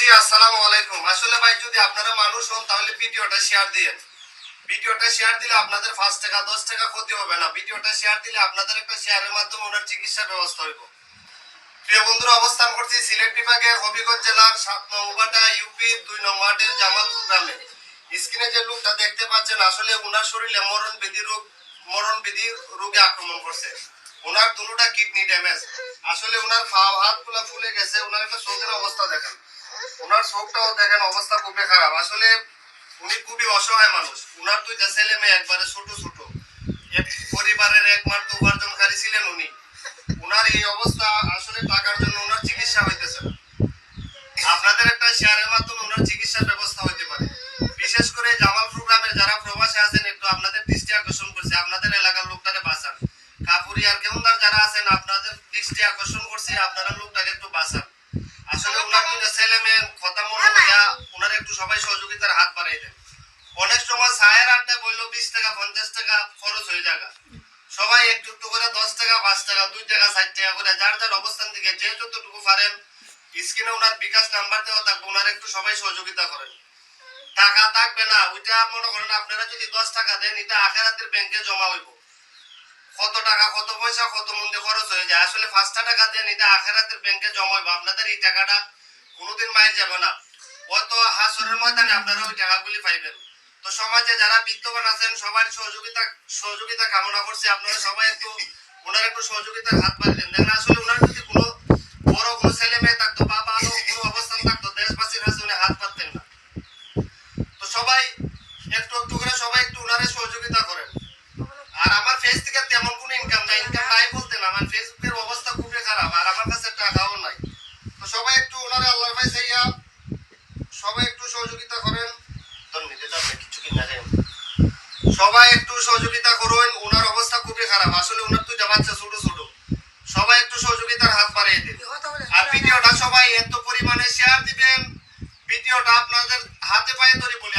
জি আসসালামু আলাইকুম। আসলে ভাই যদি আপনারা মানুষ হন তাহলে ভিডিওটা শেয়ার দিয়েন। ভিডিওটা শেয়ার দিলে আপনাদের 5 টাকা 10 টাকা ক্ষতি হবে না। ভিডিওটা শেয়ার দিলে আপনাদের একটা শেয়ারের মাধ্যমে ওনার চিকিৎসার ব্যবস্থা হইব। প্রিয় বন্ধুরা, অবস্থান করছি সিলেট বিভাগের হবিগঞ্জ জেলার 7 নং উপজেলা ইউপি 2 নং ওয়ার্ডের জামালপুর গ্রামে। স্ক্রিনে যে লোকটা দেখতে পাচ্ছেন আসলে ওনার শরীরে মরণ বিধি রোগে আক্রমণ করছে। ওনার দুটোটা কিডনি ড্যামেজ। আসলে ওনার হাতগুলো ফুলে গেছে। ওনার একটা চোখের অবস্থা দেখেন, ওনার চোখটাও দেখেন অবস্থা খুবই খারাপ। আসলে উনি খুবই অসহায় মানুষ। ওনার দুইটা ছেলে মেয়ে একবারে ছোট ছোট, পরিবারের একমাত্র উপার্জনকারী ছিলেন উনি। ওনার এই অবস্থা, আসলে টাকার জন্য ওনার চিকিৎসা হইতেছে না। আপনাদের একটা শেয়ারের মাধ্যমে ওনার চিকিৎসার ব্যবস্থা হইতে পারে। বিশেষ করে জামালপুর গ্রামের যারা প্রবাসী আছেন, একটু আপনাদের দৃষ্টি আকর্ষণ করছে, আপনাদের এলাকার লোকটাকে বাঁচান। কাপুরি আর কেউন্দার যারা আছেন, আপনাদের দৃষ্টি আকর্ষণ করছে, আপনারা লোকটাকে একটু বাঁচান। আসলে ওনার দুটো ছেলে মেয়ে কথা মনে হইয়া ওনার একটু সবাই সহযোগিতার হাত বাড়াই দেন। অনেক সময় চায়ের আড্ডায় বললো 20 টাকা 50 টাকা খরচ হয়ে যাবে। সবাই একটু একটু করে 10 টাকা 5 টাকা 2 টাকা 4 টাকা করে যার যার অবস্থান থেকে যে যতটুকু পারেন, স্ক্রিনে ওনার বিকাশ নাম্বার দেওয়া থাকবে, ওনার একটু সবাই সহযোগিতা করেন। টাকা থাকবে না, ওইটা মনে করেন আপনারা যদি 10 টাকা দেন, এটা আখেরাতের ব্যাংকে জমা হইব। কত টাকা কত পয়সা কত মধ্যে খরচ হয়ে যায়। আসলে 5 টাকা দেন, এটা আখেরাতের ব্যাংকে জমা হইব। আপনাদের এই টাকাটা কোনোদিন মাইর যাবে না। হয়তো হাসরের ময়দানে আপনারা ওই টাকাগুলি পাইবেন। তো সমাজে যারা বিদ্যমান আছেন সবার সহযোগিতা কামনা করছি। আপনারা সবাই একটু ওনার একটু সহযোগিতার হাত বাড়িয়ে দেন। দেখেন আসলে ওনার যদি কোনো বড় কোনো ছেলে মেয়ে থাকতো বা ভালো কোনো অবস্থান থাকতো, দেশবাসীর কাছে উনি হাত পাততেন না। তো সবাই একটু একটু করে সবাই একটু ওনারে সহযোগিতা করেন। আর আমার ফেস থেকে তেমন কোনো ইনকাম নাই বলতে না, আমার ফেসবুকের অবস্থা খুবই খারাপ আর আমার কাছে টাকাও নাই। তো সবাই একটু ওনারে আল্লাহর ভাই চাইয়া সবাই একটু সহযোগিতা করেন। সবাই একটু সহযোগিতা করুন। ওনার অবস্থা খুবই খারাপ। আসলে ওনার দুইটা বাচ্চা ছোট ছোট। সবাই একটু সহযোগিতার হাত বাড়িয়ে দিন। আর ভিডিওটা সবাই এত পরিমাণে শেয়ার দিবেন। ভিডিওটা আপনাদের হাতে পায়ে ধরে বলি।